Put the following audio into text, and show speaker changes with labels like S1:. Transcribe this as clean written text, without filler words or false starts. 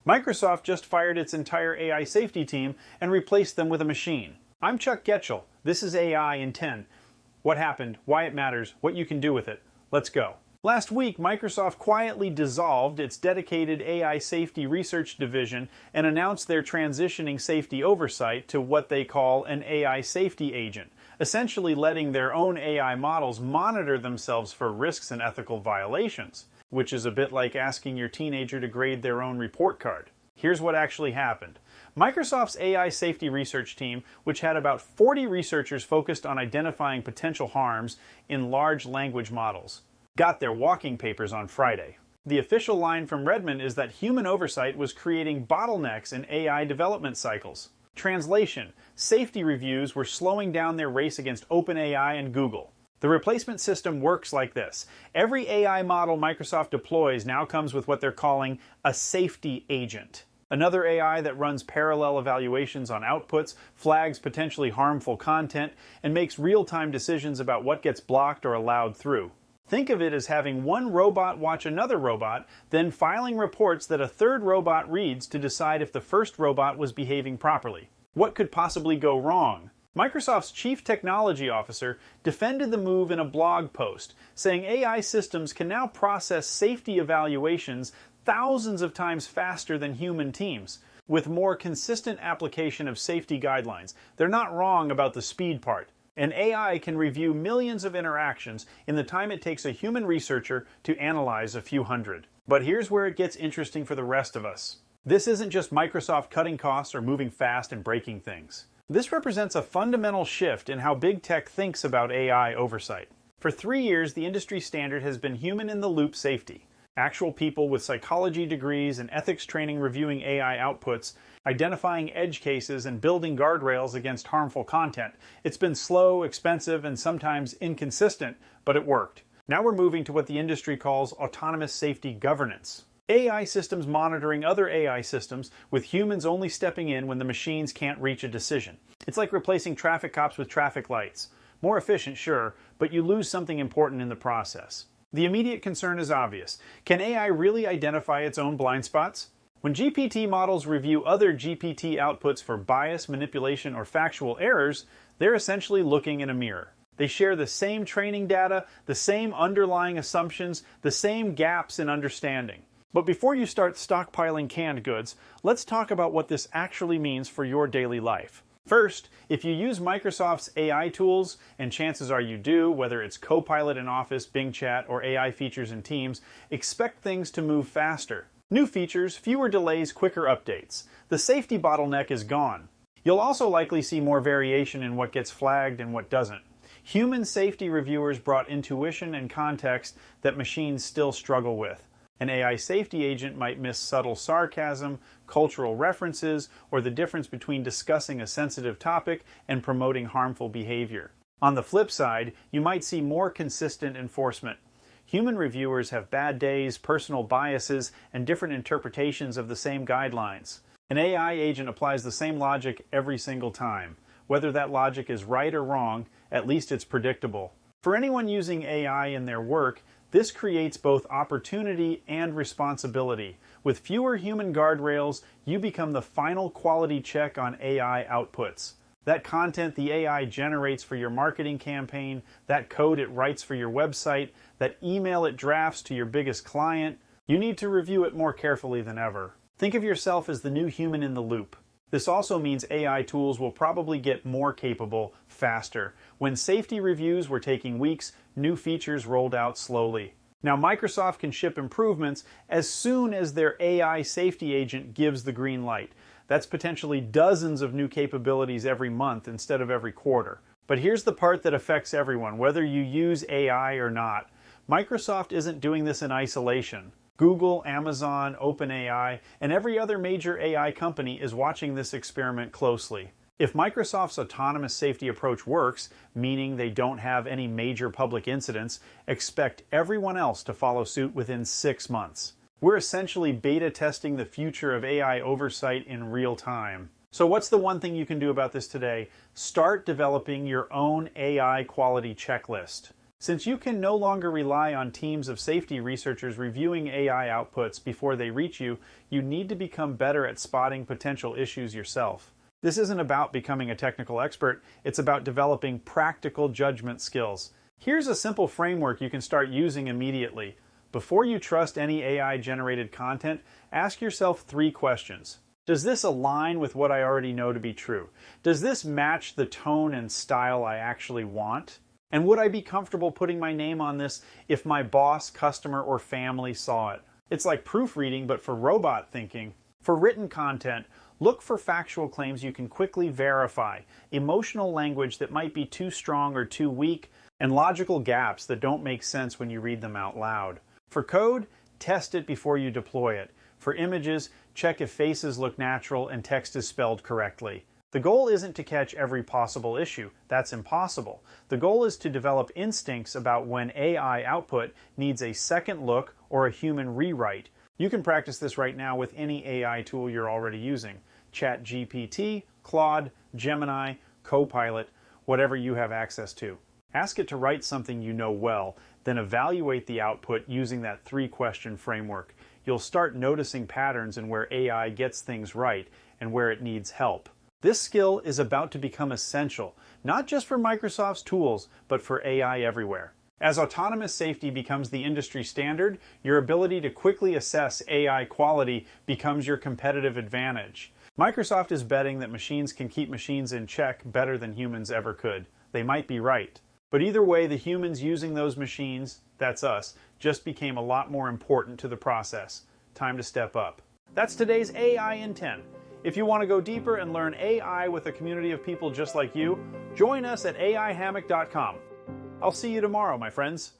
S1: Microsoft just fired its entire AI safety team and replaced them with a machine. I'm Chuck Goetschel. This is AI in 10. What happened, why it matters, what you can do with it. Let's go. Last week, Microsoft quietly dissolved its dedicated AI safety research division and announced they're transitioning safety oversight to what they call an AI safety agent, essentially letting their own AI models monitor themselves for risks and ethical violations, which is a bit like asking your teenager to grade their own report card. Here's what actually happened. Microsoft's AI safety research team, which had about 40 researchers focused on identifying potential harms in large language models, got their walking papers on Friday. The official line from Redmond is that human oversight was creating bottlenecks in AI development cycles. Translation: safety reviews were slowing down their race against OpenAI and Google. The replacement system works like this. Every AI model Microsoft deploys now comes with what they're calling a safety agent. Another AI that runs parallel evaluations on outputs, flags potentially harmful content, and makes real-time decisions about what gets blocked or allowed through. Think of it as having one robot watch another robot, then filing reports that a third robot reads to decide if the first robot was behaving properly. What could possibly go wrong? Microsoft's chief technology officer defended the move in a blog post, saying AI systems can now process safety evaluations thousands of times faster than human teams, with more consistent application of safety guidelines. They're not wrong about the speed part. An AI can review millions of interactions in the time it takes a human researcher to analyze a few hundred. But here's where it gets interesting for the rest of us. This isn't just Microsoft cutting costs or moving fast and breaking things. This represents a fundamental shift in how big tech thinks about AI oversight. For 3 years, the industry standard has been human-in-the-loop safety. Actual people with psychology degrees and ethics training reviewing AI outputs, identifying edge cases, and building guardrails against harmful content. It's been slow, expensive, and sometimes inconsistent, but it worked. Now we're moving to what the industry calls autonomous safety governance. AI systems monitoring other AI systems, with humans only stepping in when the machines can't reach a decision. It's like replacing traffic cops with traffic lights. More efficient, sure, but you lose something important in the process. The immediate concern is obvious. Can AI really identify its own blind spots? When GPT models review other GPT outputs for bias, manipulation, or factual errors, they're essentially looking in a mirror. They share the same training data, the same underlying assumptions, the same gaps in understanding. But before you start stockpiling canned goods, let's talk about what this actually means for your daily life. First, if you use Microsoft's AI tools, and chances are you do, whether it's Copilot in Office, Bing Chat, or AI features in Teams, expect things to move faster. New features, fewer delays, quicker updates. The safety bottleneck is gone. You'll also likely see more variation in what gets flagged and what doesn't. Human safety reviewers brought intuition and context that machines still struggle with. An AI safety agent might miss subtle sarcasm, cultural references, or the difference between discussing a sensitive topic and promoting harmful behavior. On the flip side, you might see more consistent enforcement. Human reviewers have bad days, personal biases, and different interpretations of the same guidelines. An AI agent applies the same logic every single time. Whether that logic is right or wrong, at least it's predictable. For anyone using AI in their work, this creates both opportunity and responsibility. With fewer human guardrails, you become the final quality check on AI outputs. That content the AI generates for your marketing campaign, that code it writes for your website, that email it drafts to your biggest client, you need to review it more carefully than ever. Think of yourself as the new human in the loop. This also means AI tools will probably get more capable faster. When safety reviews were taking weeks, new features rolled out slowly. Now Microsoft can ship improvements as soon as their AI safety agent gives the green light. That's potentially dozens of new capabilities every month instead of every quarter. But here's the part that affects everyone, whether you use AI or not. Microsoft isn't doing this in isolation. Google, Amazon, OpenAI, and every other major AI company is watching this experiment closely. If Microsoft's autonomous safety approach works, meaning they don't have any major public incidents, expect everyone else to follow suit within 6 months. We're essentially beta testing the future of AI oversight in real time. So what's the one thing you can do about this today? Start developing your own AI quality checklist. Since you can no longer rely on teams of safety researchers reviewing AI outputs before they reach you, you need to become better at spotting potential issues yourself. This isn't about becoming a technical expert, it's about developing practical judgment skills. Here's a simple framework you can start using immediately. Before you trust any AI-generated content, ask yourself 3 questions. Does this align with what I already know to be true? Does this match the tone and style I actually want? And would I be comfortable putting my name on this if my boss, customer, or family saw it? It's like proofreading, but for robot thinking. For written content, look for factual claims you can quickly verify, emotional language that might be too strong or too weak, and logical gaps that don't make sense when you read them out loud. For code, test it before you deploy it. For images, check if faces look natural and text is spelled correctly. The goal isn't to catch every possible issue. That's impossible. The goal is to develop instincts about when AI output needs a second look or a human rewrite. You can practice this right now with any AI tool you're already using. ChatGPT, Claude, Gemini, Copilot, whatever you have access to. Ask it to write something you know well, then evaluate the output using that 3-question framework. You'll start noticing patterns in where AI gets things right and where it needs help. This skill is about to become essential, not just for Microsoft's tools, but for AI everywhere. As autonomous safety becomes the industry standard, your ability to quickly assess AI quality becomes your competitive advantage. Microsoft is betting that machines can keep machines in check better than humans ever could. They might be right. But either way, the humans using those machines, that's us, just became a lot more important to the process. Time to step up. That's today's AI in 10. If you want to go deeper and learn AI with a community of people just like you, join us at aihammock.com. I'll see you tomorrow, my friends.